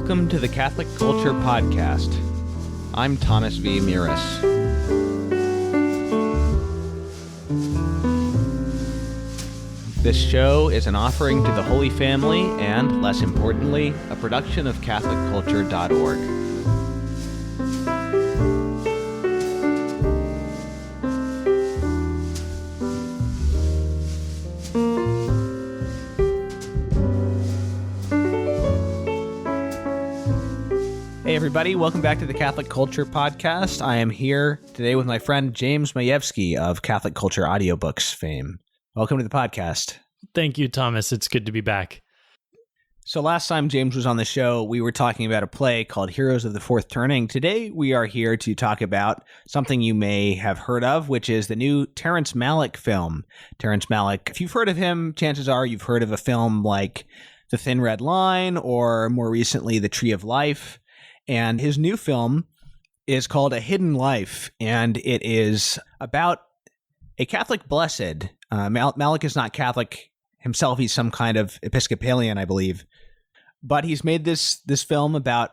Welcome to the Catholic Culture Podcast. I'm Thomas V. Miras. This show is an offering to the Holy Family and, less importantly, a production of CatholicCulture.org. Hey everybody, welcome back to the Catholic Culture Podcast. I am here today with my friend James Majewski of Catholic Culture Audiobooks fame. Welcome to the podcast. Thank you, Thomas. It's good to be back. So last time James was on the show, we were talking about a play called Heroes of the Fourth Turning. Today we are here to talk about something you may have heard of, which is the new Terrence Malick film. Terrence Malick, if you've heard of him, chances are you've heard of a film like The Thin Red Line or more recently The Tree of Life. And his new film is called A Hidden Life, and it is about a Catholic blessed. Malick is not Catholic himself. He's some kind of Episcopalian, I believe. But he's made this film about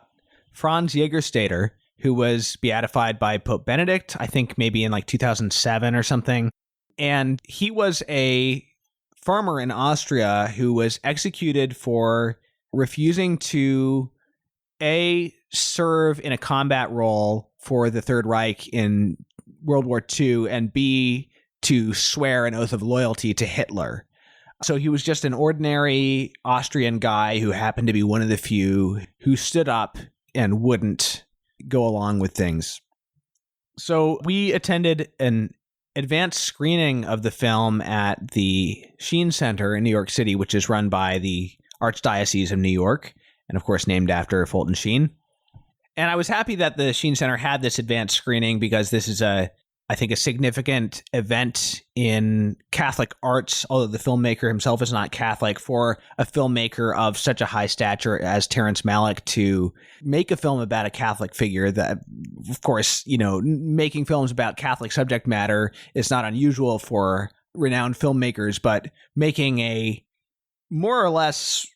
Franz Jägerstätter, who was beatified by Pope Benedict, I think maybe in like 2007 or something. And he was a farmer in Austria who was executed for refusing to serve in a combat role for the Third Reich in World War II, and B, to swear an oath of loyalty to Hitler. So he was just an ordinary Austrian guy who happened to be one of the few who stood up and wouldn't go along with things. So we attended an advanced screening of the film at the Sheen Center in New York City, which is run by the Archdiocese of New York, and of course named after Fulton Sheen. And I was happy that the Sheen Center had this advanced screening because this is I think a significant event in Catholic arts, although the filmmaker himself is not Catholic, for a filmmaker of such a high stature as Terrence Malick to make a film about a Catholic figure. That, of course, making films about Catholic subject matter is not unusual for renowned filmmakers, but making a more or less,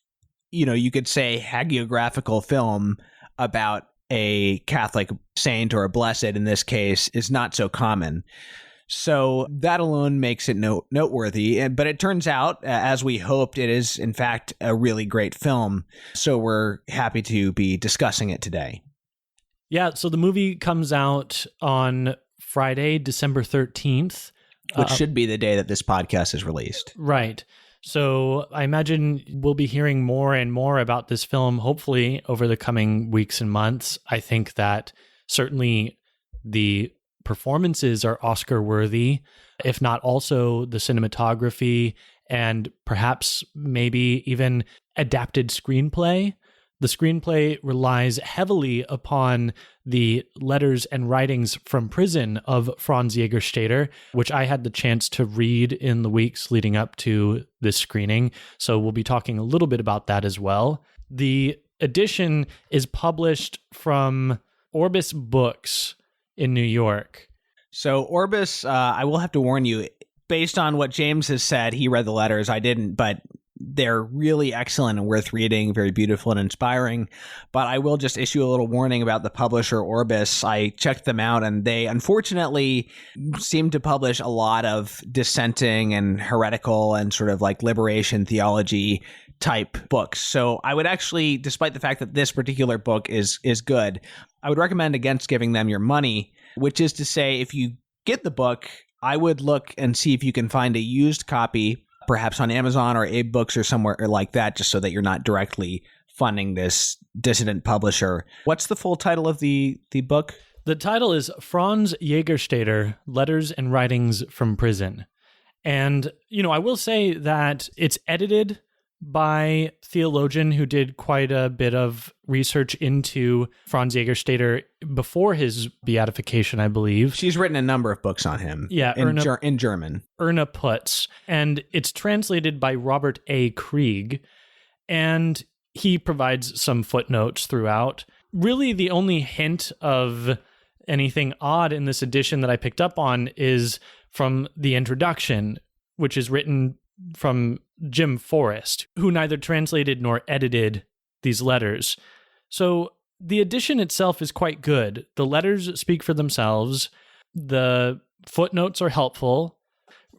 you could say hagiographical film about a Catholic saint or a blessed in this case is not so common. So that alone makes it noteworthy. But it turns out, as we hoped, it is in fact a really great film. So we're happy to be discussing it today. Yeah, so the movie comes out on Friday, December 13th. Which should be the day that this podcast is released. Right. So I imagine we'll be hearing more and more about this film, hopefully, over the coming weeks and months. I think that certainly the performances are Oscar-worthy, if not also the cinematography and perhaps maybe even adapted screenplay. The screenplay relies heavily upon the letters and writings from prison of Franz Jägerstätter, which I had the chance to read in the weeks leading up to this screening. So we'll be talking a little bit about that as well. The edition is published from Orbis Books in New York. So Orbis, I will have to warn you, based on what James has said, he read the letters, I didn't, but they're really excellent and worth reading, very beautiful and inspiring. But I will just issue a little warning about the publisher Orbis. I checked them out, and they unfortunately seem to publish a lot of dissenting and heretical and sort of like liberation theology type books. So I would actually, despite the fact that this particular book is good, I would recommend against giving them your money, which is to say, if you get the book, I would look and see if you can find a used copy, perhaps on Amazon or Abe Books or somewhere like that, just so that you're not directly funding this dissident publisher. What's the full title of the book? The title is Franz Jägerstätter, Letters and Writings from Prison. And, I will say that it's edited by a theologian who did quite a bit of research into Franz Jägerstätter before his beatification, I believe. She's written a number of books on him. Yeah, in German. Erna Putz. And it's translated by Robert A. Krieg. And he provides some footnotes throughout. Really, the only hint of anything odd in this edition that I picked up on is from the introduction, which is written from Jim Forrest, who neither translated nor edited these letters. So the edition itself is quite good. The letters speak for themselves. The footnotes are helpful.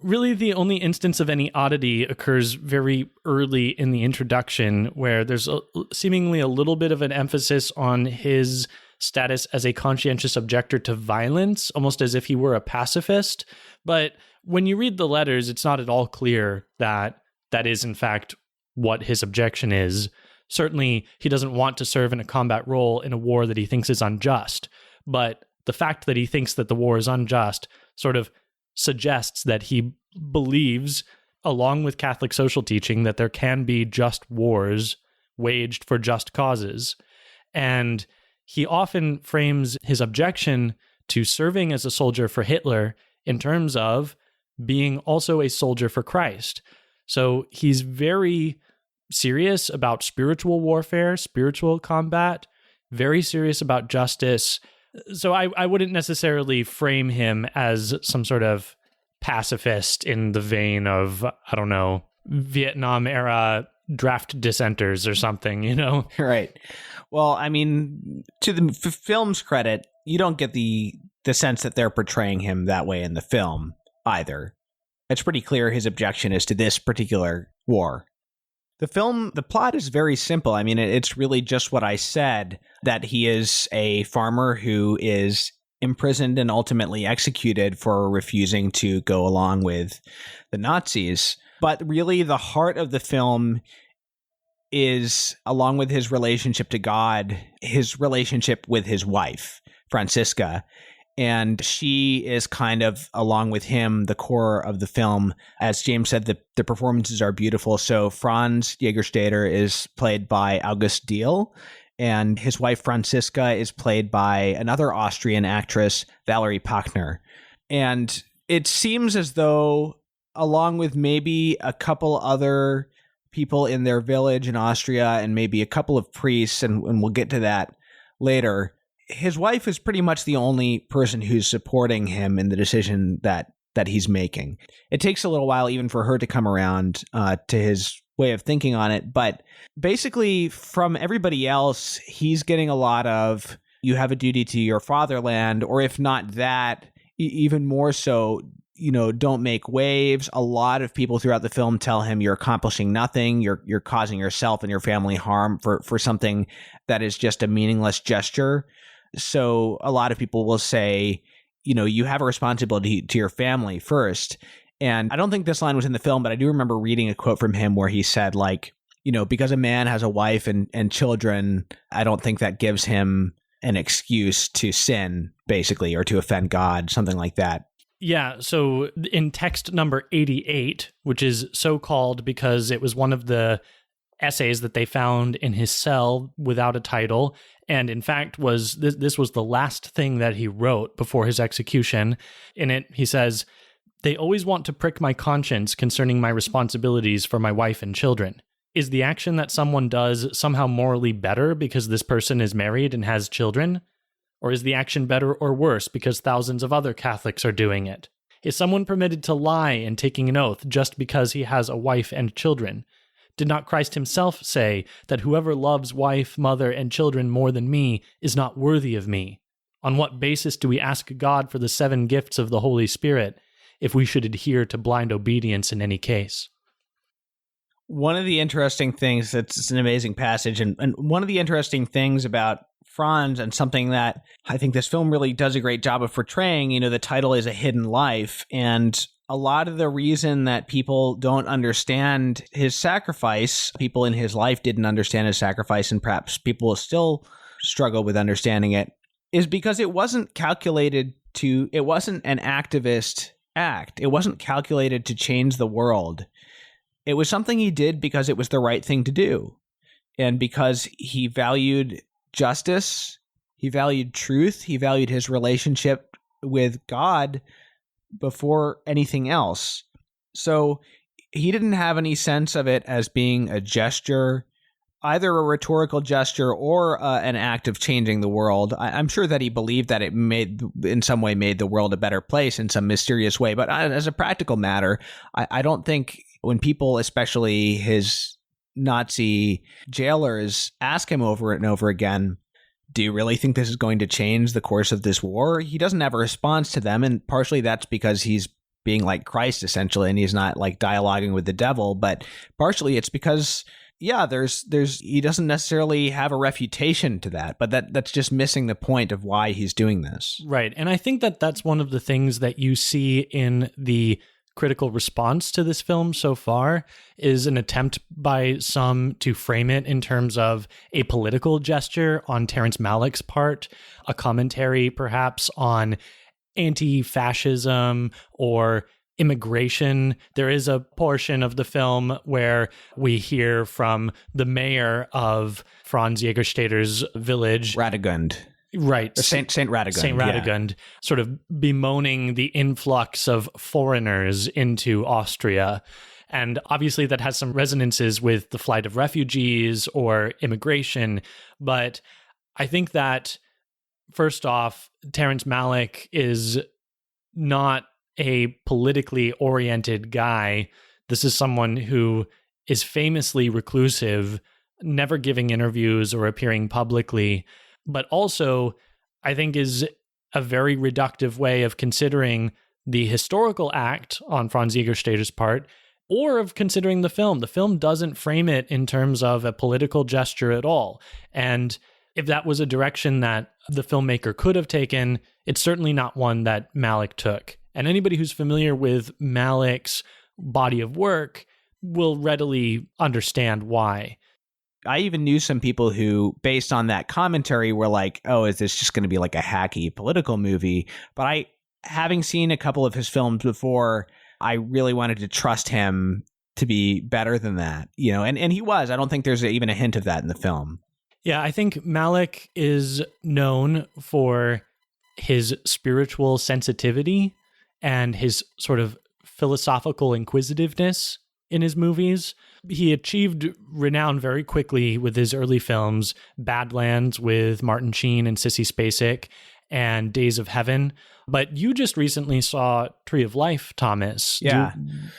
Really, the only instance of any oddity occurs very early in the introduction, where there's seemingly a little bit of an emphasis on his status as a conscientious objector to violence, almost as if he were a pacifist. But when you read the letters, it's not at all clear that that is, in fact, what his objection is. Certainly, he doesn't want to serve in a combat role in a war that he thinks is unjust. But the fact that he thinks that the war is unjust sort of suggests that he believes, along with Catholic social teaching, that there can be just wars waged for just causes. And he often frames his objection to serving as a soldier for Hitler in terms of being also a soldier for Christ. So he's very serious about spiritual warfare, spiritual combat, very serious about justice. So I wouldn't necessarily frame him as some sort of pacifist in the vein of, I don't know, Vietnam era draft dissenters or something, you know? Right. Well, I mean, to the film's credit, you don't get the sense that they're portraying him that way in the film either. It's pretty clear his objection is to this particular war. The plot is very simple. I mean, it's really just what I said, that he is a farmer who is imprisoned and ultimately executed for refusing to go along with the Nazis. But really, the heart of the film is, along with his relationship to God, his relationship with his wife, Franziska. And she is kind of, along with him, the core of the film. As James said, the performances are beautiful. So Franz Jägerstätter is played by August Diehl, and his wife Franziska is played by another Austrian actress, Valerie Pachner. And it seems as though, along with maybe a couple other people in their village in Austria and maybe a couple of priests, and we'll get to that later, his wife is pretty much the only person who's supporting him in the decision that he's making. It takes a little while even for her to come around to his way of thinking on it. But basically, from everybody else, he's getting a lot of, you have a duty to your fatherland, or if not that, even more so, you know, don't make waves. A lot of people throughout the film tell him you're accomplishing nothing. You're causing yourself and your family harm for something that is just a meaningless gesture. So a lot of people will say, you know, you have a responsibility to your family first. And I don't think this line was in the film, but I do remember reading a quote from him where he said, like, you know, because a man has a wife and children, I don't think that gives him an excuse to sin, basically, or to offend God, something like that. Yeah, so in text number 88, which is so called because it was one of the essays that they found in his cell without a title, and in fact this was the last thing that he wrote before his execution. In it, he says, "They always want to prick my conscience concerning my responsibilities for my wife and children. Is the action that someone does somehow morally better because this person is married and has children? Or is the action better or worse because thousands of other Catholics are doing it? Is someone permitted to lie in taking an oath just because he has a wife and children? Did not Christ himself say that whoever loves wife, mother, and children more than me is not worthy of me? On what basis do we ask God for the 7 gifts of the Holy Spirit if we should adhere to blind obedience in any case?" One of the interesting things, it's an amazing passage, and one of the interesting things about Franz, and something that I think this film really does a great job of portraying, you know, the title is A Hidden Life, and a lot of the reason that people don't understand his sacrifice, people in his life didn't understand his sacrifice, and perhaps people will still struggle with understanding it, is because it wasn't an activist act. It wasn't calculated to change the world. It was something he did because it was the right thing to do. And because he valued justice, he valued truth, he valued his relationship with God before anything else. So he didn't have any sense of it as being a gesture, either a rhetorical gesture or an act of changing the world. I'm sure that he believed that it in some way made the world a better place in some mysterious way. But as a practical matter, I don't think when people, especially his Nazi jailers ask him over and over again, do you really think this is going to change the course of this war? He doesn't have a response to them, and partially that's because he's being like Christ, essentially, and he's not like dialoguing with the devil, but partially it's because, yeah, there's he doesn't necessarily have a refutation to that, but that's just missing the point of why he's doing this. Right, and I think that that's one of the things that you see in the critical response to this film so far is an attempt by some to frame it in terms of a political gesture on Terrence Malick's part, a commentary perhaps on anti-fascism or immigration. There is a portion of the film where we hear from the mayor of Franz Jägerstätter's village, Radegund. Right. Saint Radegund. Saint Radegund, yeah. Sort of bemoaning the influx of foreigners into Austria. And obviously that has some resonances with the flight of refugees or immigration. But I think that, first off, Terrence Malick is not a politically oriented guy. This is someone who is famously reclusive, never giving interviews or appearing publicly, but also I think is a very reductive way of considering the historical act on Franz Jägerstätter's part, or of considering the film. The film doesn't frame it in terms of a political gesture at all. And if that was a direction that the filmmaker could have taken, it's certainly not one that Malick took. And anybody who's familiar with Malick's body of work will readily understand why. I even knew some people who, based on that commentary, were like, oh, is this just going to be like a hacky political movie? But having seen a couple of his films before, I really wanted to trust him to be better than that, you know, and he was. I don't think there's even a hint of that in the film. Yeah, I think Malick is known for his spiritual sensitivity and his sort of philosophical inquisitiveness in his movies. He achieved renown very quickly with his early films, Badlands with Martin Sheen and Sissy Spacek, and Days of Heaven. But you just recently saw Tree of Life, Thomas. Yeah.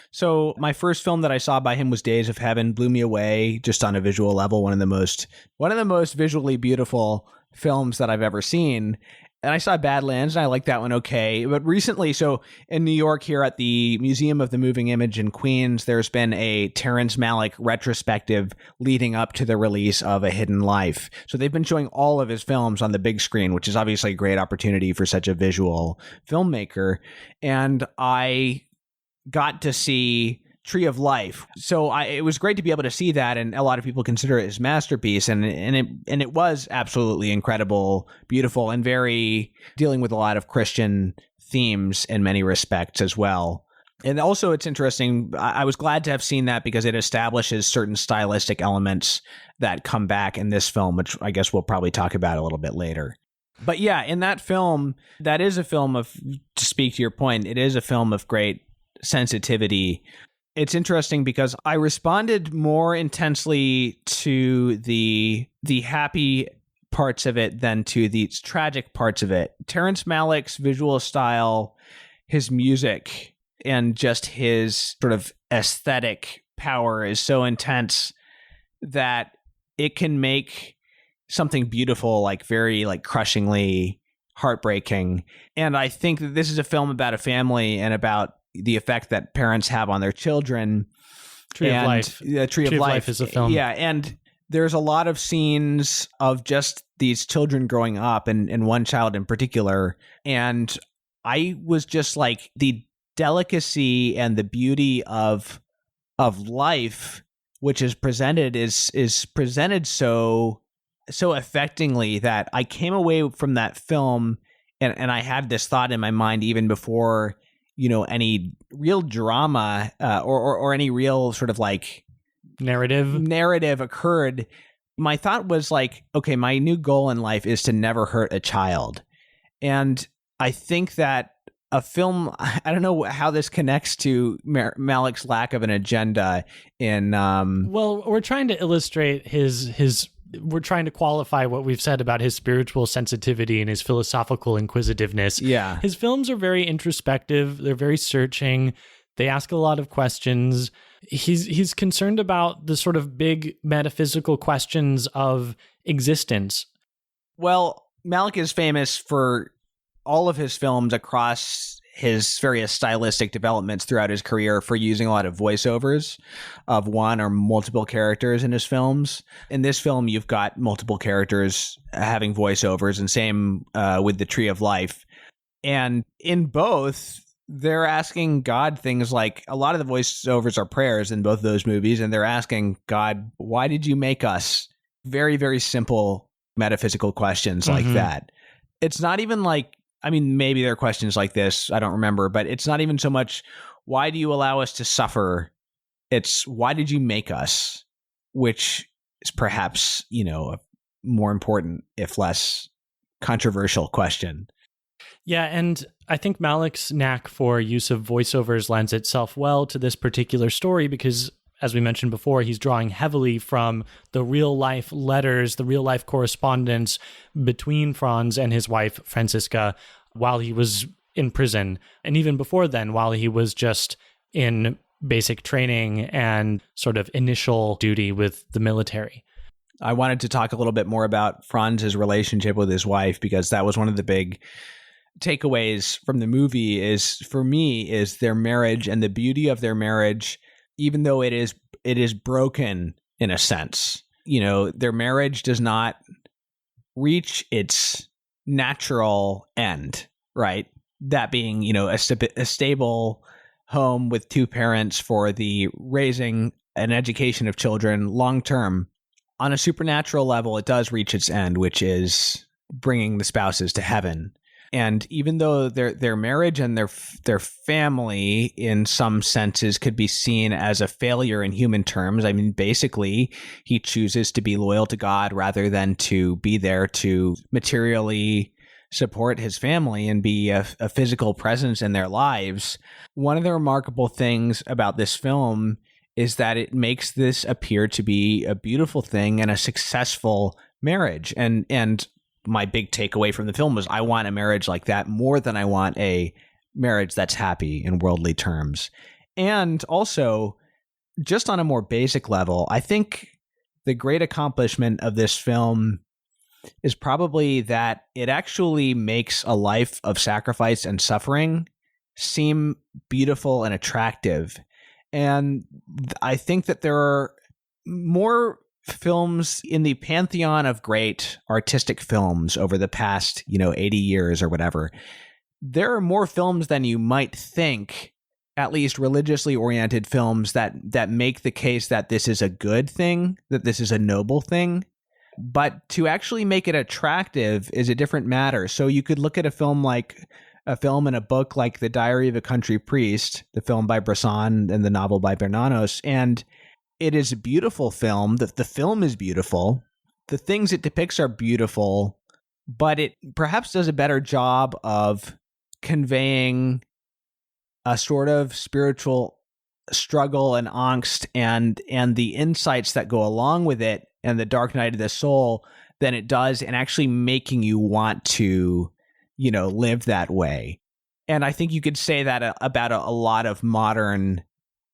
So my first film that I saw by him was Days of Heaven. Blew me away just on a visual level. One of the most visually beautiful films that I've ever seen. And I saw Badlands, and I liked that one okay. But recently, so in New York here at the Museum of the Moving Image in Queens, there's been a Terrence Malick retrospective leading up to the release of A Hidden Life. So they've been showing all of his films on the big screen, which is obviously a great opportunity for such a visual filmmaker. And I got to see Tree of Life. So it was great to be able to see that, and a lot of people consider it his masterpiece, and it was absolutely incredible, beautiful, and very dealing with a lot of Christian themes in many respects as well. And also it's interesting, I was glad to have seen that because it establishes certain stylistic elements that come back in this film, which I guess we'll probably talk about a little bit later. But yeah, in that film, that is a film of, to speak to your point, it is a film of great sensitivity. It's interesting because I responded more intensely to the happy parts of it than to the tragic parts of it. Terrence Malick's visual style, his music, and just his sort of aesthetic power is so intense that it can make something beautiful like very like crushingly heartbreaking. And I think that this is a film about a family and about the effect that parents have on their children. Tree of Life. The Tree of Life is a film. Yeah, and there's a lot of scenes of just these children growing up, and one child in particular. And I was just like, the delicacy and the beauty of life, which is presented, is presented so affectingly that I came away from that film, and I had this thought in my mind even before, you know, any real drama or any real sort of like narrative occurred. My thought was like, okay, my new goal in life is to never hurt a child. And I think that a film, I don't know how this connects to Malick's lack of an agenda in... Well, we're trying to illustrate his we're trying to qualify what we've said about his spiritual sensitivity and his philosophical inquisitiveness. Yeah. His films are very introspective. They're very searching. They ask a lot of questions. He's concerned about the sort of big metaphysical questions of existence. Well, Malick is famous for all of his films across his various stylistic developments throughout his career for using a lot of voiceovers of one or multiple characters in his films. In this film, you've got multiple characters having voiceovers, and same with The Tree of Life. And in both, they're asking God things like, a lot of the voiceovers are prayers in both of those movies, and they're asking God, why did you make us? Very, very simple metaphysical questions like that. It's not even like, I mean, maybe there are questions like this, I don't remember, but it's not even so much, why do you allow us to suffer? It's, why did you make us? Which is perhaps, a more important, if less controversial question. Yeah, and I think Malick's knack for use of voiceovers lends itself well to this particular story because, as we mentioned before, he's drawing heavily from the real-life letters, the real-life correspondence between Franz and his wife, Franziska, while he was in prison. And even before then, while he was just in basic training and sort of initial duty with the military. I wanted to talk a little bit more about Franz's relationship with his wife, because that was one of the big takeaways from the movie is, for me, is their marriage and the beauty of their marriage, even though it is broken in a sense. Their marriage does not reach its natural end, right? That being, a stable home with two parents for the raising and education of children long term. On a supernatural level, it does reach its end, which is bringing the spouses to heaven. And even though their marriage and their family, in some senses, could be seen as a failure in human terms, I mean, basically, he chooses to be loyal to God rather than to be there to materially support his family and be a physical presence in their lives. One of the remarkable things about this film is that it makes this appear to be a beautiful thing and a successful marriage. And my big takeaway from the film was, I want a marriage like that more than I want a marriage that's happy in worldly terms. And also, just on a more basic level, I think the great accomplishment of this film is probably that it actually makes a life of sacrifice and suffering seem beautiful and attractive. And I think that there are more films in the pantheon of great artistic films over the past, 80 years or whatever. There are more films than you might think, at least religiously oriented films that make the case that this is a good thing, that this is a noble thing. But to actually make it attractive is a different matter. So you could look at a film and a book like The Diary of a Country Priest, the film by Bresson and the novel by Bernanos, and it is a beautiful film. The film is beautiful. The things it depicts are beautiful, but it perhaps does a better job of conveying a sort of spiritual struggle and angst and the insights that go along with it and the dark night of the soul than it does in actually making you want to, live that way. And I think you could say that about a lot of modern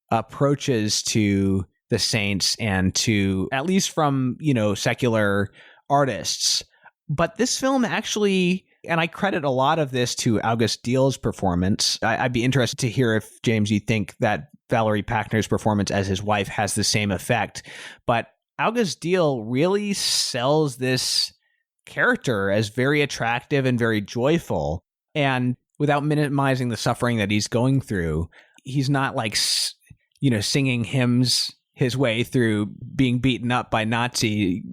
approaches to the saints and to, at least from, secular artists. But this film actually, and I credit a lot of this to August Diehl's performance. I'd be interested to hear if, James, you think that Valerie Pachner's performance as his wife has the same effect. But August Diehl really sells this character as very attractive and very joyful. And without minimizing the suffering that he's going through, he's not like, singing hymns his way through being beaten up by Nazi,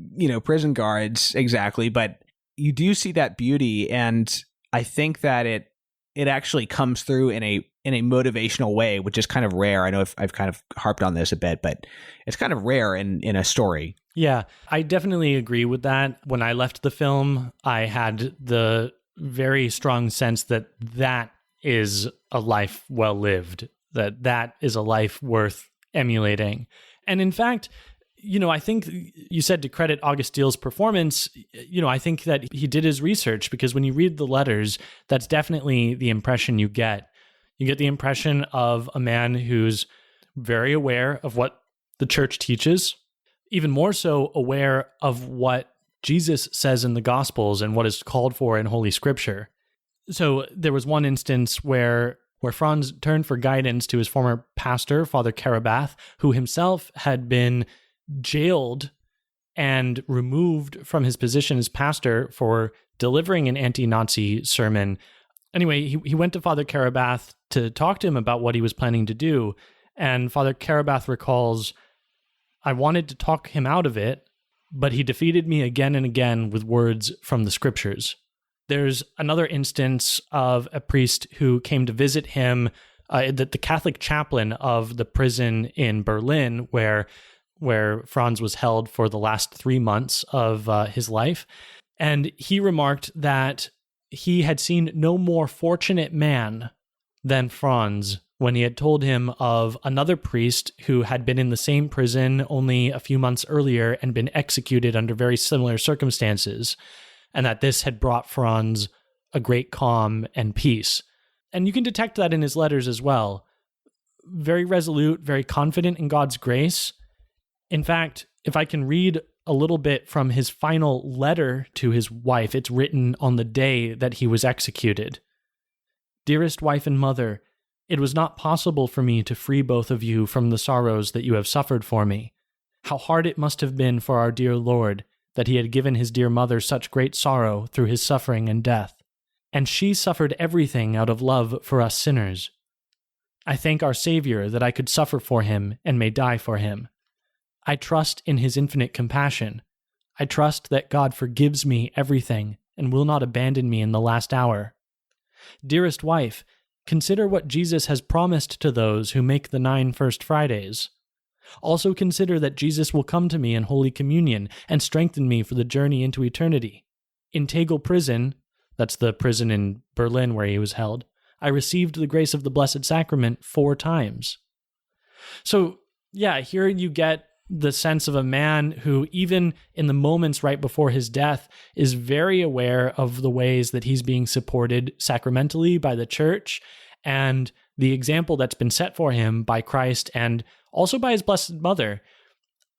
prison guards exactly. But you do see that beauty. And I think that it actually comes through in a motivational way, which is kind of rare. I know I've kind of harped on this a bit, but it's kind of rare in a story. Yeah, I definitely agree with that. When I left the film, I had the very strong sense that is a life well lived, that is a life worth emulating. And in fact, I think you said to credit August Diehl's performance, I think that he did his research, because when you read the letters, that's definitely the impression you get. You get the impression of a man who's very aware of what the church teaches, even more so aware of what Jesus says in the Gospels and what is called for in Holy Scripture. So there was one instance where Franz turned for guidance to his former pastor, Father Karabath, who himself had been jailed and removed from his position as pastor for delivering an anti-Nazi sermon. Anyway, he went to Father Karabath to talk to him about what he was planning to do, and Father Karabath recalls, "I wanted to talk him out of it, but he defeated me again and again with words from the Scriptures." There's another instance of a priest who came to visit him, the Catholic chaplain of the prison in Berlin, where Franz was held for the last 3 months of his life. And he remarked that he had seen no more fortunate man than Franz when he had told him of another priest who had been in the same prison only a few months earlier and been executed under very similar circumstances, and that this had brought Franz a great calm and peace. And you can detect that in his letters as well. Very resolute, very confident in God's grace. In fact, if I can read a little bit from his final letter to his wife, it's written on the day that he was executed. "Dearest wife and mother, it was not possible for me to free both of you from the sorrows that you have suffered for me. How hard it must have been for our dear Lord that he had given his dear mother such great sorrow through his suffering and death. And she suffered everything out of love for us sinners. I thank our Savior that I could suffer for him and may die for him. I trust in his infinite compassion. I trust that God forgives me everything and will not abandon me in the last hour. Dearest wife, consider what Jesus has promised to those who make the 9 First Fridays. Also consider that Jesus will come to me in Holy Communion and strengthen me for the journey into eternity. In Tegel prison, that's the prison in Berlin where he was held, I received the grace of the Blessed Sacrament 4 times. So, yeah, here you get the sense of a man who, even in the moments right before his death, is very aware of the ways that he's being supported sacramentally by the church and the example that's been set for him by Christ and also by his Blessed Mother.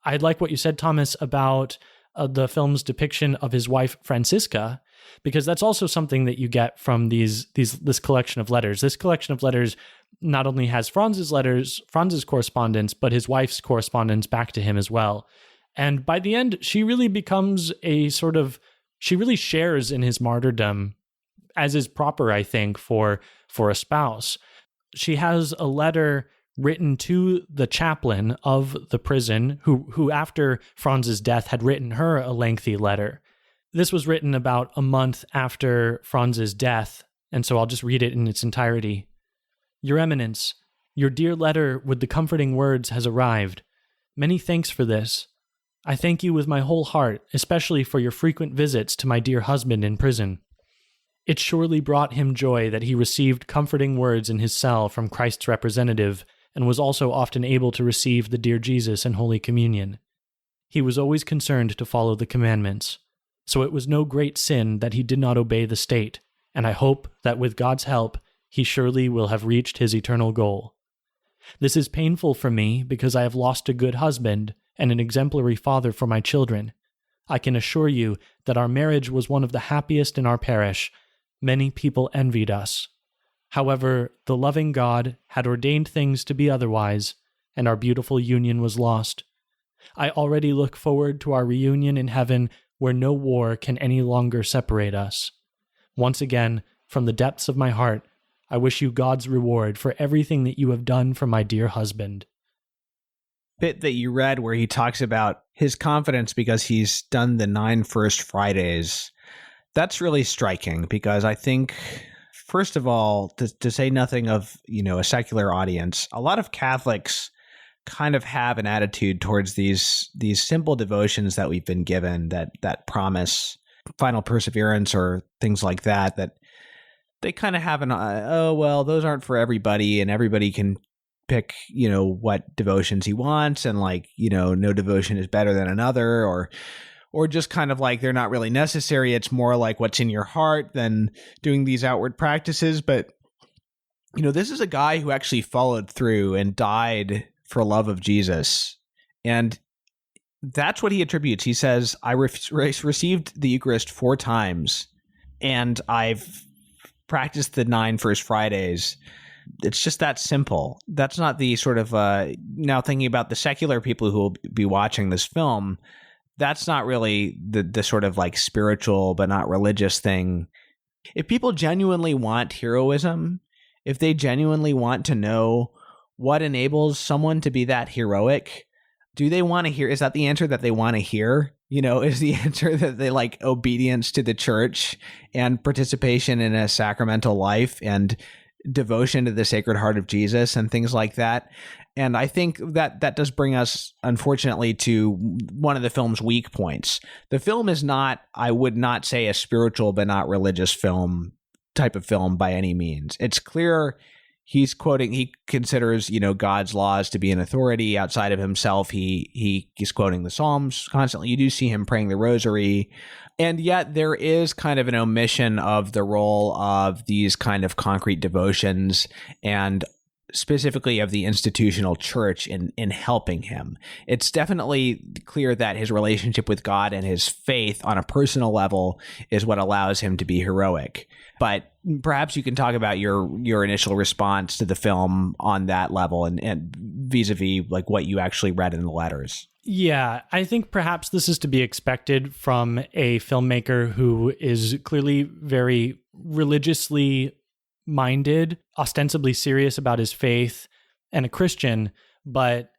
I like what you said, Thomas, about the film's depiction of his wife, Franziska, because that's also something that you get from this collection of letters. This collection of letters not only has Franz's correspondence, but his wife's correspondence back to him as well. And by the end, she really becomes she really shares in his martyrdom, as is proper, I think, for a spouse. She has a letter written to the chaplain of the prison, who after Franz's death had written her a lengthy letter. This was written about a month after Franz's death, and so I'll just read it in its entirety. Your Eminence, your dear letter with the comforting words has arrived. Many thanks for this. I thank you with my whole heart, especially for your frequent visits to my dear husband in prison. It surely brought him joy that he received comforting words in his cell from Christ's representative, and was also often able to receive the dear Jesus in Holy Communion. He was always concerned to follow the commandments, so it was no great sin that he did not obey the state, and I hope that with God's help, he surely will have reached his eternal goal. This is painful for me because I have lost a good husband and an exemplary father for my children. I can assure you that our marriage was one of the happiest in our parish. Many people envied us. However, the loving God had ordained things to be otherwise, and our beautiful union was lost. I already look forward to our reunion in heaven where no war can any longer separate us. Once again, from the depths of my heart, I wish you God's reward for everything that you have done for my dear husband. Bit that you read where he talks about his confidence because he's done the 9 First Fridays. That's really striking because I think, first of all, to say nothing of, a secular audience, a lot of Catholics kind of have an attitude towards these simple devotions that we've been given that promise final perseverance or things like that they kind of have those aren't for everybody and everybody can pick, what devotions he wants and no devotion is better than another or just kind of like they're not really necessary. It's more like what's in your heart than doing these outward practices. But, this is a guy who actually followed through and died for love of Jesus. And that's what he attributes. He says, I received the Eucharist 4 times, and I've practiced the 9 First Fridays. It's just that simple. That's not the sort of, now thinking about the secular people who will be watching this film, that's not really the sort of like spiritual but not religious thing. If people genuinely want heroism, if they genuinely want to know what enables someone to be that heroic, do they want to hear? Is that the answer that they want to hear? You know, is the answer that they like obedience to the church and participation in a sacramental life and devotion to the Sacred Heart of Jesus and things like that? And I think that does bring us, unfortunately, to one of the film's weak points. The film is not, I would not say, a spiritual but not religious film type of film by any means. It's clear he considers, you know, God's laws to be an authority outside of himself. He's quoting the Psalms constantly. You do see him praying the rosary. And yet there is kind of an omission of the role of these kind of concrete devotions and specifically of the institutional church in helping him. It's definitely clear that his relationship with God and his faith on a personal level is what allows him to be heroic. But perhaps you can talk about your initial response to the film on that level and vis-a-vis like what you actually read in the letters. Yeah, I think perhaps this is to be expected from a filmmaker who is clearly very religiously minded, ostensibly serious about his faith, and a Christian, but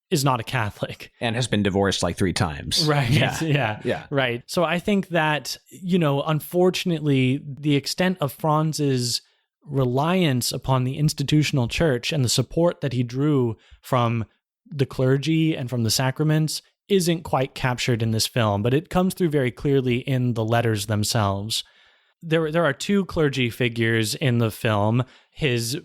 is not a Catholic. And has been divorced like 3 times. Right. Yeah. Right. So I think that, you know, unfortunately, the extent of Franz's reliance upon the institutional church and the support that he drew from the clergy and from the sacraments isn't quite captured in this film, but it comes through very clearly in the letters themselves. There are 2 clergy figures in the film, his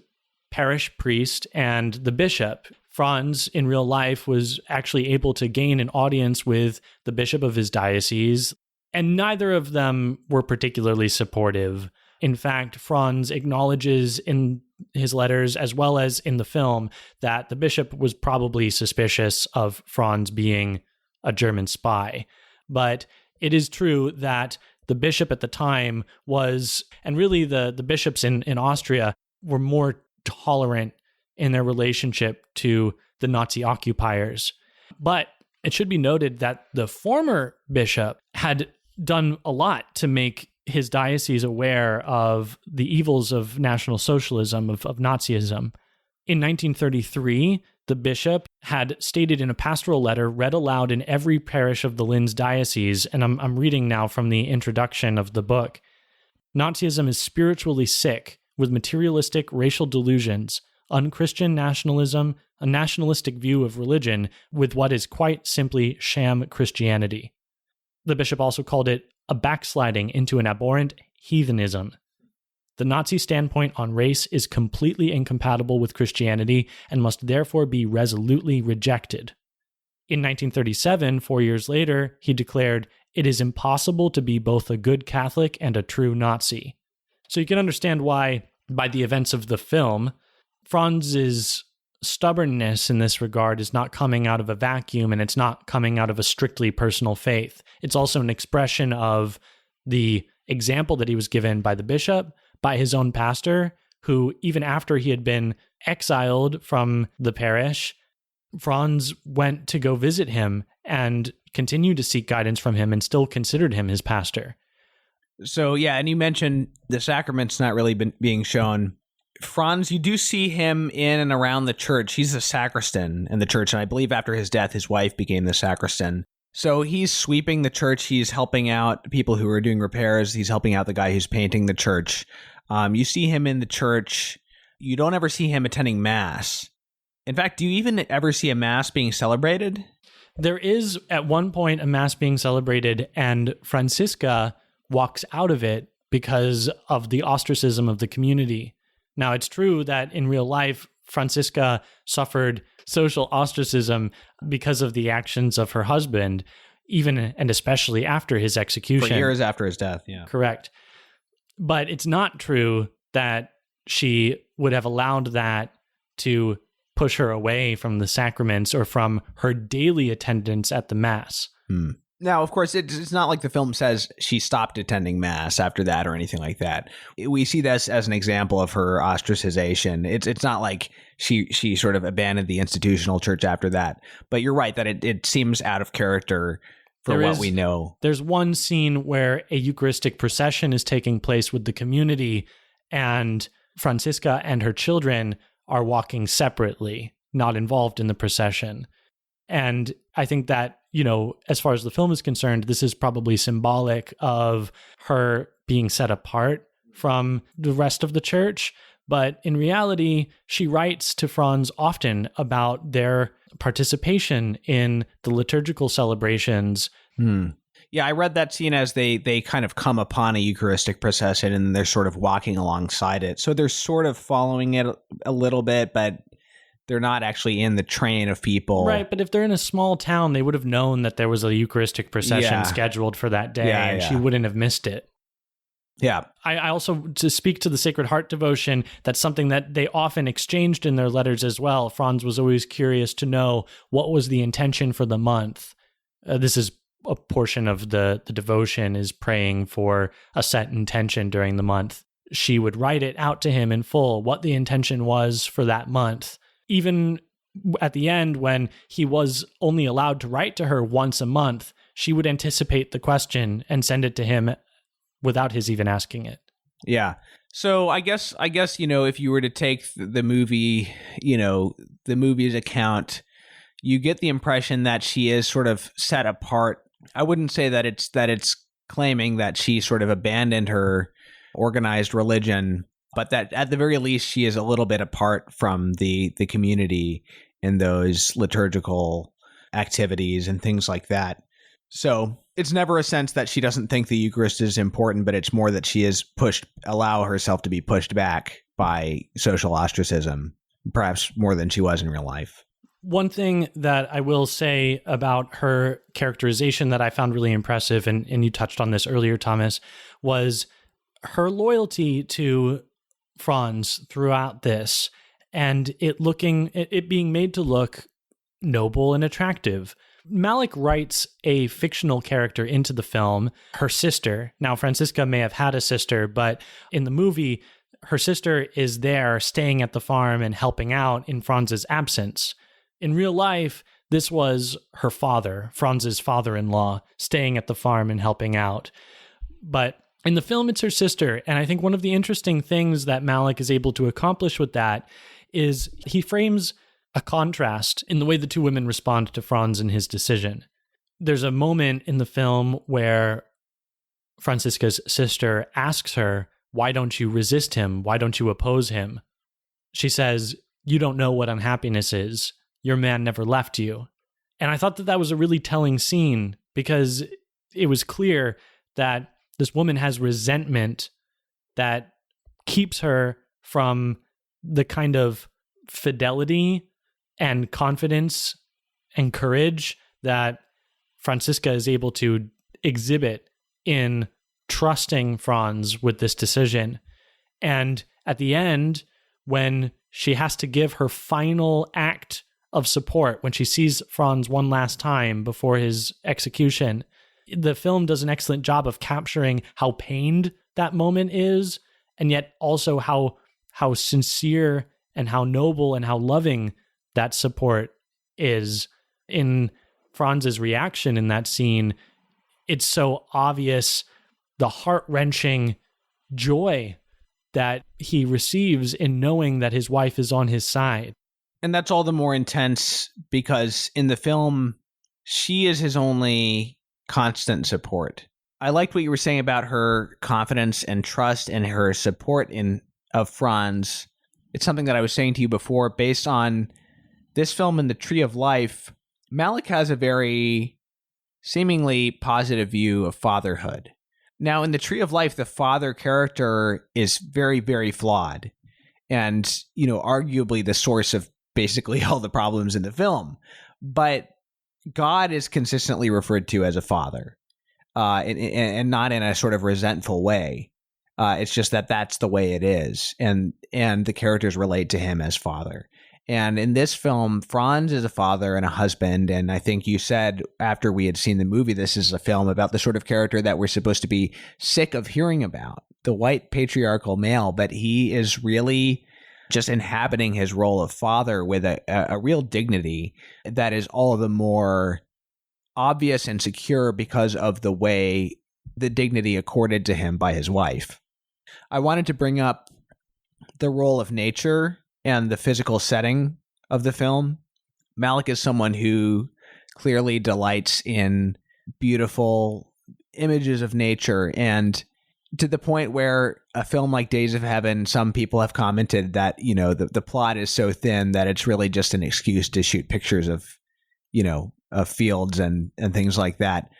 parish priest and the bishop. Franz, in real life, was actually able to gain an audience with the bishop of his diocese, and neither of them were particularly supportive. In fact, Franz acknowledges in his letters, as well as in the film, that the bishop was probably suspicious of Franz being a German spy. But it is true that the bishop at the time was, and really the bishops in Austria were more tolerant in their relationship to the Nazi occupiers. But it should be noted that the former bishop had done a lot to make his diocese aware of the evils of National Socialism, of Nazism. In 1933, the bishop had stated in a pastoral letter read aloud in every parish of the Linz diocese, and I'm reading now from the introduction of the book, Nazism is spiritually sick with materialistic racial delusions, unchristian nationalism, a nationalistic view of religion with what is quite simply sham Christianity. The bishop also called it a backsliding into an abhorrent heathenism. The Nazi standpoint on race is completely incompatible with Christianity and must therefore be resolutely rejected. In 1937, 4 years later, he declared, "It is impossible to be both a good Catholic and a true Nazi." So you can understand why, by the events of the film, Franz's stubbornness in this regard is not coming out of a vacuum, and it's not coming out of a strictly personal faith. It's also an expression of the example that he was given by the bishop, by his own pastor, who, even after he had been exiled from the parish, Franz went to go visit him and continued to seek guidance from him and still considered him his pastor. So, yeah, and you mentioned the sacraments not really being shown. Franz, you do see him in and around the church. He's the sacristan in the church, and I believe after his death, his wife became the sacristan. So he's sweeping the church. He's helping out people who are doing repairs. He's helping out the guy who's painting the church. You see him in the church. You don't ever see him attending Mass. In fact, do you even ever see a Mass being celebrated? There is, at one point, a Mass being celebrated, and Franziska walks out of it because of the ostracism of the community. Now, it's true that in real life, Franziska suffered social ostracism because of the actions of her husband, even and especially after his execution. For years after his death, yeah. Correct. But it's not true that she would have allowed that to push her away from the sacraments or from her daily attendance at the Mass. Now, of course, it's not like the film says she stopped attending Mass after that or anything like that. We see this as an example of her ostracization. It's not like she sort of abandoned the institutional church after that. But you're right that it seems out of character for what we know. There's one scene where a Eucharistic procession is taking place with the community, and Franziska and her children are walking separately, not involved in the procession. And I think that, as far as the film is concerned, this is probably symbolic of her being set apart from the rest of the church. But in reality, she writes to Franz often about their participation in the liturgical celebrations. Yeah, I read that scene as they kind of come upon a Eucharistic procession and they're sort of walking alongside it. So they're sort of following it a little bit, but they're not actually in the train of people. Right, but if they're in a small town, they would have known that there was a Eucharistic procession scheduled for that day, and she wouldn't have missed it. Yeah. I also, to speak to the Sacred Heart devotion, that's something that they often exchanged in their letters as well. Franz was always curious to know what was the intention for the month. This is a portion of the devotion, is praying for a set intention during the month. She would write it out to him in full, what the intention was for that month. Even at the end, when he was only allowed to write to her once a month, she would anticipate the question and send it to him without his even asking it. Yeah. So I guess, if you were to take the movie, the movie's account, you get the impression that she is sort of set apart. I wouldn't say that it's claiming that she sort of abandoned her organized religion, but that at the very least she is a little bit apart from the community in those liturgical activities and things like that. So it's never a sense that she doesn't think the Eucharist is important, but it's more that she is allow herself to be pushed back by social ostracism, perhaps more than she was in real life. One thing that I will say about her characterization that I found really impressive, and you touched on this earlier, Thomas, was her loyalty to Franz throughout this, and it being made to look noble and attractive. Malick writes a fictional character into the film, her sister. Now, Franziska may have had a sister, but in the movie, her sister is there staying at the farm and helping out in Franz's absence. In real life, this was her father, Franz's father-in-law, staying at the farm and helping out. But in the film, it's her sister. And I think one of the interesting things that Malick is able to accomplish with that is he frames a contrast in the way the two women respond to Franz and his decision. There's a moment in the film where Franziska's sister asks her, "Why don't you resist him? Why don't you oppose him?" She says, "You don't know what unhappiness is. Your man never left you." And I thought that was a really telling scene, because it was clear that this woman has resentment that keeps her from the kind of fidelity and confidence and courage that Franziska is able to exhibit in trusting Franz with this decision. And at the end, when she has to give her final act of support, when she sees Franz one last time before his execution, the film does an excellent job of capturing how pained that moment is, and yet also how sincere and how noble and how loving that support is. In Franz's reaction in that scene, it's so obvious the heart-wrenching joy that he receives in knowing that his wife is on his side. And that's all the more intense because in the film, she is his only constant support. I liked what you were saying about her confidence and trust and her support of Franz. It's something that I was saying to you before. Based on this film and The Tree of Life, Malick has a very seemingly positive view of fatherhood. Now, in The Tree of Life, the father character is very, very flawed and, arguably the source of basically all the problems in the film. But God is consistently referred to as a father, and not in a sort of resentful way. It's just that that's the way it is, and the characters relate to him as father. And in this film, Franz is a father and a husband. And I think you said after we had seen the movie, this is a film about the sort of character that we're supposed to be sick of hearing about, the white patriarchal male. But he is really just inhabiting his role of father with a real dignity that is all the more obvious and secure because of the way the dignity accorded to him by his wife. I wanted to bring up the role of nature and the physical setting of the film. Malick is someone who clearly delights in beautiful images of nature, and to the point where a film like Days of Heaven, some people have commented that, you know, the plot is so thin that it's really just an excuse to shoot pictures of, you know, of fields and things like that.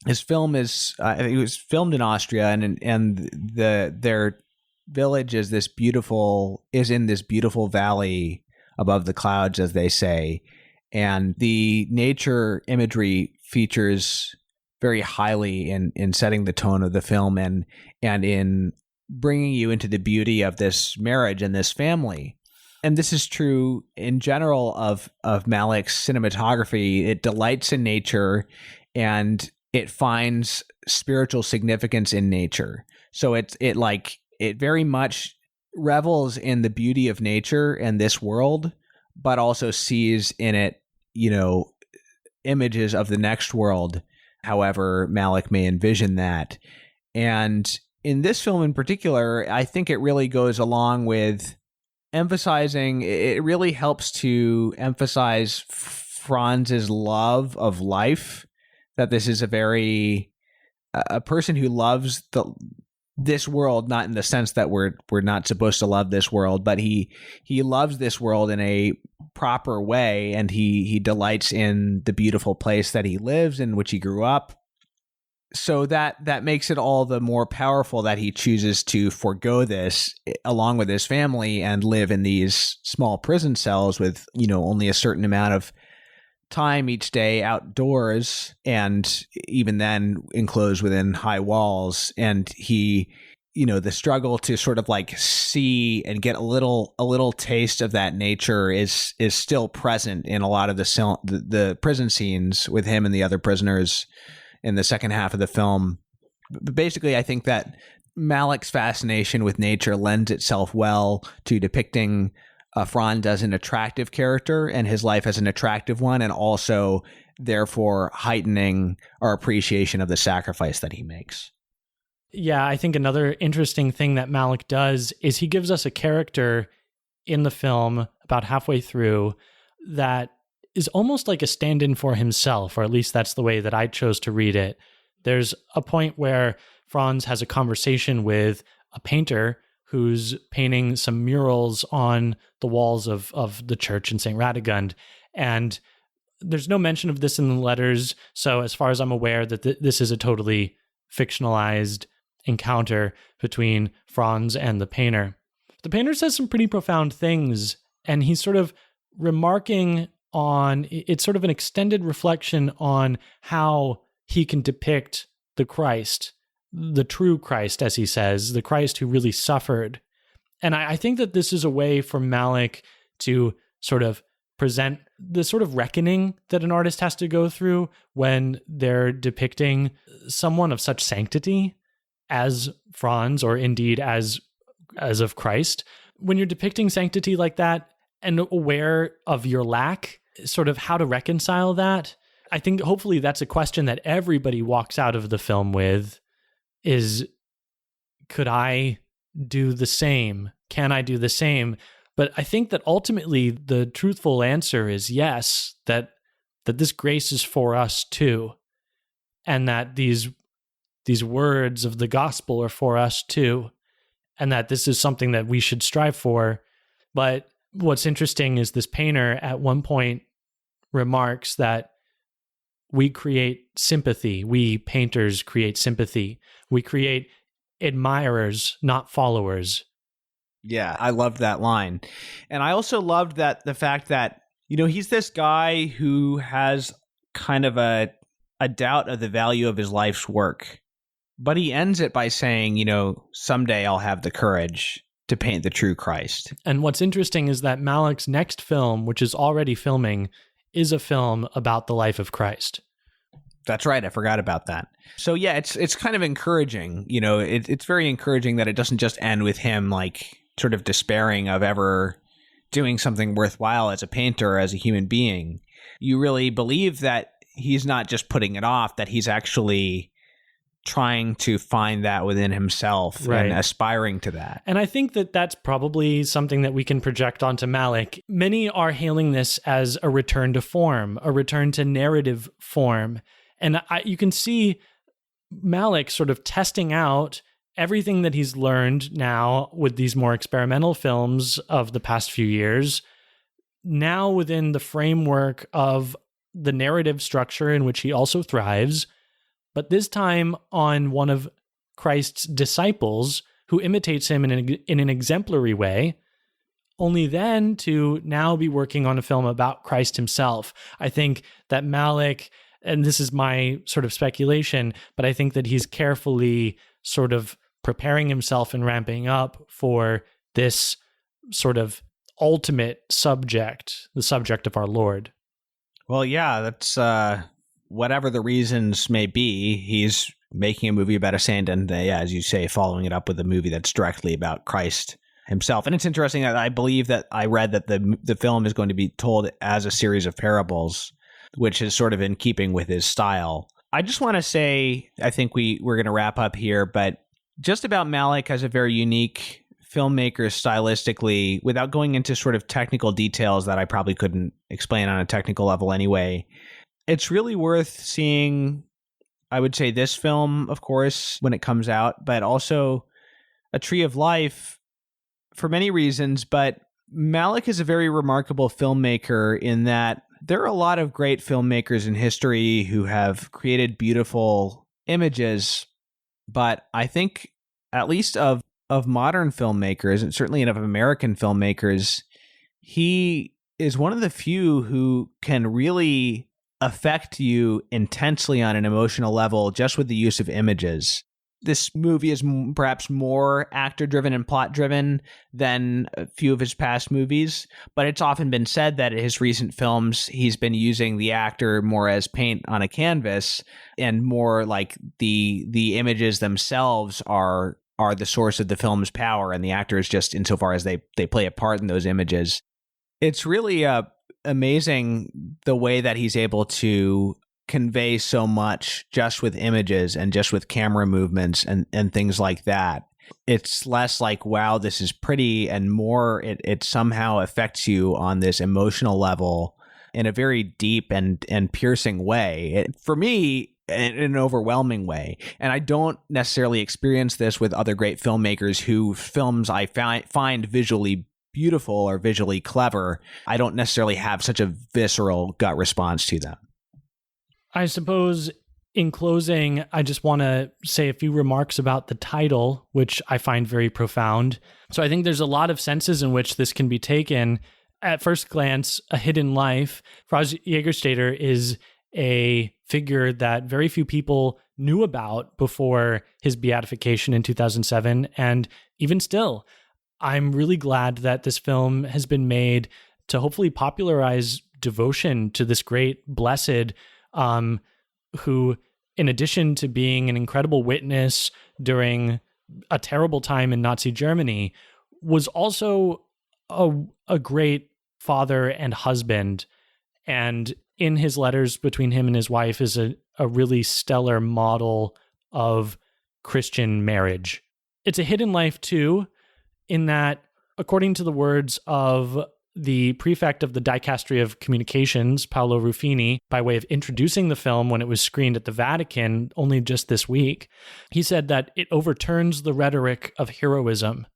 His film is it was filmed in Austria, and their village is in this beautiful valley above the clouds, as they say, and the nature imagery features very highly in setting the tone of the film and in bringing you into the beauty of this marriage and this family. And this is true in general of Malick's cinematography. It delights in nature and it finds spiritual significance in nature. So it very much revels in the beauty of nature and this world, but also sees in it, you know, images of the next world, however Malick may envision that. And in this film in particular, I think it really goes along with emphasizing, it really helps to emphasize Franz's love of life, that this is a person who loves this world, not in the sense that we're not supposed to love this world, but he loves this world in a proper way, and he delights in the beautiful place that he lives in, which he grew up. So that makes it all the more powerful that he chooses to forego this along with his family and live in these small prison cells with, you know, only a certain amount of time each day outdoors, and even then enclosed within high walls. And he, you know, the struggle to sort of like see and get a little taste of that nature is still present in a lot of the prison scenes with him and the other prisoners in the second half of the film. But basically, I think that Malick's fascination with nature lends itself well to depicting Franz as an attractive character and his life as an attractive one, and also therefore heightening our appreciation of the sacrifice that he makes. Yeah, I think another interesting thing that Malick does is he gives us a character in the film about halfway through that is almost like a stand-in for himself, or at least that's the way that I chose to read it. There's a point where Franz has a conversation with a painter who's painting some murals on the walls of the church in St. Radegund. And there's no mention of this in the letters, so as far as I'm aware, that this is a totally fictionalized encounter between Franz and the painter. The painter says some pretty profound things, and he's sort of remarking on, it's sort of an extended reflection on how he can depict the Christ, the true Christ, as he says, the Christ who really suffered. And I think that this is a way for Malick to sort of present the sort of reckoning that an artist has to go through when they're depicting someone of such sanctity as Franz, or indeed as of Christ. When you're depicting sanctity like that and aware of your lack, sort of how to reconcile that, I think hopefully that's a question that everybody walks out of the film with, is, could I do the same? Can I do the same? But I think that ultimately the truthful answer is yes, that this grace is for us too, and that these words of the gospel are for us too, and that this is something that we should strive for. But what's interesting is this painter at one point remarks that we create sympathy. We painters create sympathy. We create admirers, not followers. Yeah, I loved that line. And I also loved that the fact that, you know, he's this guy who has kind of a doubt of the value of his life's work. But he ends it by saying, you know, someday I'll have the courage to paint the true Christ. And what's interesting is that Malick's next film, which is already filming, is a film about the life of Christ. That's right. I forgot about that. So yeah, it's kind of encouraging. You know, it's very encouraging that it doesn't just end with him like sort of despairing of ever doing something worthwhile as a painter, as a human being. You really believe that he's not just putting it off, that he's actually trying to find that within himself and aspiring to that. And I think that that's probably something that we can project onto Malick. Many are hailing this as a return to form, a return to narrative form. And you can see Malick sort of testing out everything that he's learned now with these more experimental films of the past few years, now within the framework of the narrative structure in which he also thrives, but this time on one of Christ's disciples who imitates him in an exemplary way, only then to now be working on a film about Christ himself. I think that Malick, and this is my sort of speculation, but I think that he's carefully sort of preparing himself and ramping up for this sort of ultimate subject, the subject of our Lord. Well, yeah, that's whatever the reasons may be, he's making a movie about a saint and, as you say, following it up with a movie that's directly about Christ himself. And it's interesting that I believe that I read that the film is going to be told as a series of parables, which is sort of in keeping with his style. I just want to say, I think we're going to wrap up here, but just about Malick as a very unique filmmaker stylistically, without going into sort of technical details that I probably couldn't explain on a technical level anyway, it's really worth seeing, I would say, this film, of course, when it comes out, but also A Tree of Life for many reasons. But Malick is a very remarkable filmmaker in that there are a lot of great filmmakers in history who have created beautiful images, but I think at least of modern filmmakers, and certainly of American filmmakers, he is one of the few who can really affect you intensely on an emotional level just with the use of images. This movie is perhaps more actor-driven and plot-driven than a few of his past movies, but it's often been said that in his recent films, he's been using the actor more as paint on a canvas, and more like the images themselves are the source of the film's power, and the actors just insofar as they play a part in those images. It's really amazing the way that he's able to convey so much just with images and just with camera movements and things like that. It's less like, wow, this is pretty, and more it somehow affects you on this emotional level in a very deep and piercing way. For me, in an overwhelming way. And I don't necessarily experience this with other great filmmakers whose films I find visually beautiful or visually clever. I don't necessarily have such a visceral gut response to them. I suppose in closing, I just want to say a few remarks about the title, which I find very profound. So I think there's a lot of senses in which this can be taken. At first glance, A Hidden Life. Franz Jägerstätter is a figure that very few people knew about before his beatification in 2007. And even still, I'm really glad that this film has been made to hopefully popularize devotion to this great blessed, who, in addition to being an incredible witness during a terrible time in Nazi Germany, was also a great father and husband. And in his letters between him and his wife is a really stellar model of Christian marriage. It's a hidden life, too, in that, according to the words of the prefect of the Dicastery of Communications, Paolo Ruffini, by way of introducing the film when it was screened at the Vatican only just this week, he said that it overturns the rhetoric of heroism.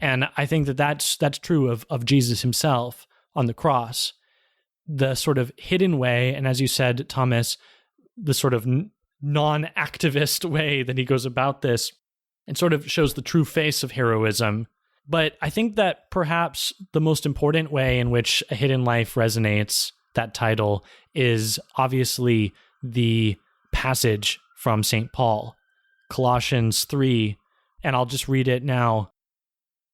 And I think that that's true of Jesus himself on the cross. The sort of hidden way, and as you said, Thomas, the sort of non-activist way that he goes about this, it sort of shows the true face of heroism. But I think that perhaps the most important way in which A Hidden Life resonates, that title, is obviously the passage from St. Paul, Colossians 3, and I'll just read it now.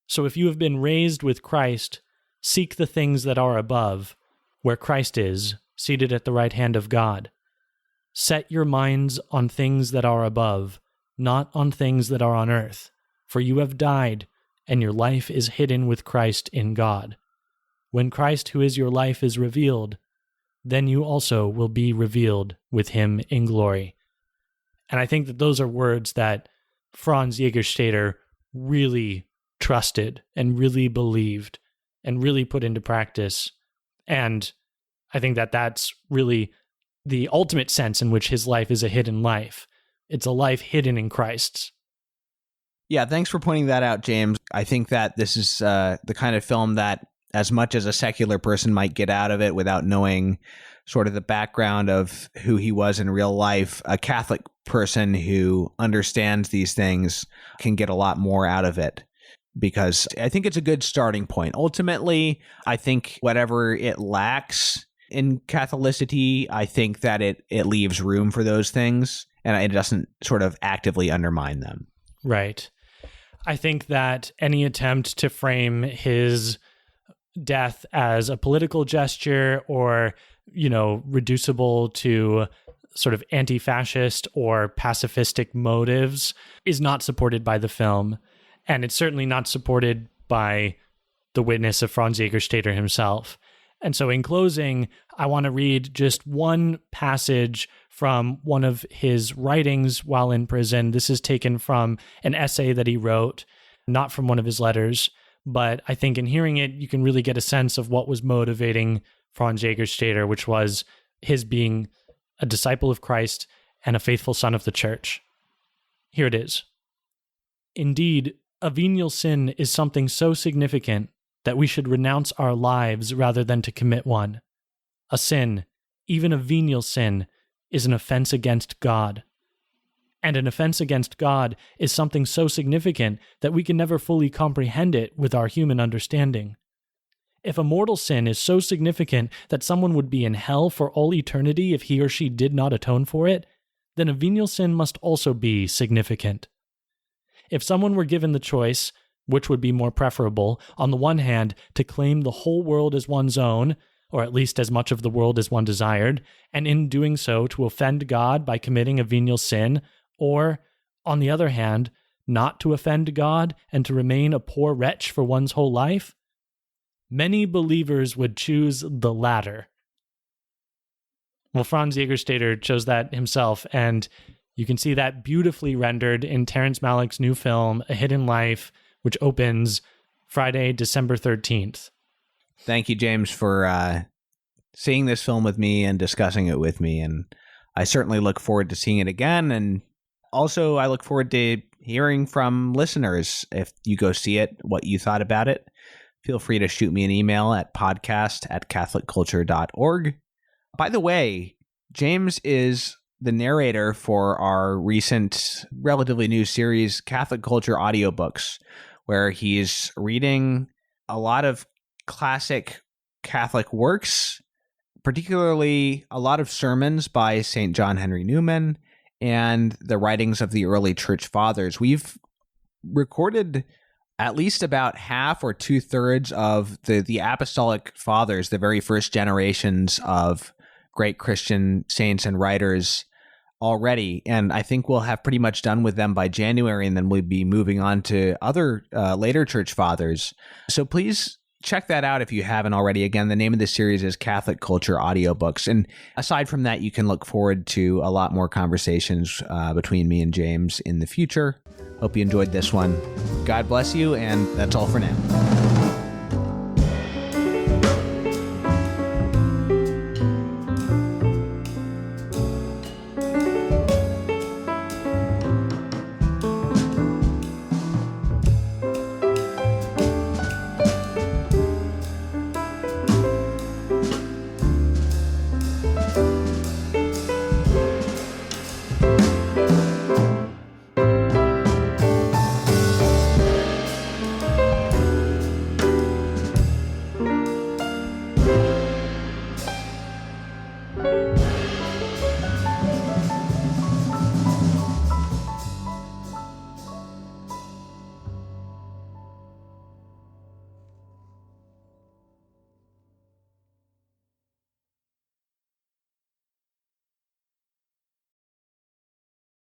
So if you have been raised with Christ, seek the things that are above, where Christ is, seated at the right hand of God. Set your minds on things that are above, not on things that are on earth, for you have died, and your life is hidden with Christ in God. When Christ, who is your life, is revealed, then you also will be revealed with him in glory. And I think that those are words that Franz Jägerstätter really trusted and really believed and really put into practice. And I think that that's really the ultimate sense in which his life is a hidden life. It's a life hidden in Christ's. Yeah, thanks for pointing that out, James. I think that this is the kind of film that, as much as a secular person might get out of it without knowing sort of the background of who he was in real life, a Catholic person who understands these things can get a lot more out of it, because I think it's a good starting point. Ultimately, I think whatever it lacks in Catholicity, I think that it leaves room for those things, and it doesn't sort of actively undermine them. Right. I think that any attempt to frame his death as a political gesture or, reducible to sort of anti-fascist or pacifistic motives is not supported by the film. And it's certainly not supported by the witness of Franz Jägerstätter himself. And so in closing, I want to read just one passage from one of his writings while in prison. This is taken from an essay that he wrote, not from one of his letters. But I think in hearing it, you can really get a sense of what was motivating Franz Jägerstätter, which was his being a disciple of Christ and a faithful son of the church. Here it is. Indeed, a venial sin is something so significant that we should renounce our lives rather than to commit one. A sin, even a venial sin, is an offense against God. And an offense against God is something so significant that we can never fully comprehend it with our human understanding. If a mortal sin is so significant that someone would be in hell for all eternity if he or she did not atone for it, then a venial sin must also be significant. If someone were given the choice, which would be more preferable, on the one hand, to claim the whole world as one's own, or at least as much of the world as one desired, and in doing so to offend God by committing a venial sin, or, on the other hand, not to offend God and to remain a poor wretch for one's whole life, many believers would choose the latter. Well, Franz Jägerstätter chose that himself, and you can see that beautifully rendered in Terrence Malick's new film, A Hidden Life, which opens Friday, December 13th. Thank you, James, for seeing this film with me and discussing it with me, and I certainly look forward to seeing it again, and also I look forward to hearing from listeners. If you go see it, what you thought about it. Feel free to shoot me an email at podcast@catholicculture.org. By the way, James is the narrator for our recent, relatively new series, Catholic Culture Audiobooks, where he's reading a lot of classic Catholic works, particularly a lot of sermons by St. John Henry Newman and the writings of the early church fathers. We've recorded at least about half or 2/3 of the apostolic fathers, the very first generations of great Christian saints and writers already. And I think we'll have pretty much done with them by January, and then we'll be moving on to other later church fathers. So please check that out if you haven't already. Again, the name of the series is Catholic Culture Audiobooks. And aside from that, you can look forward to a lot more conversations between me and James in the future. Hope you enjoyed this one. God bless you, and that's all for now.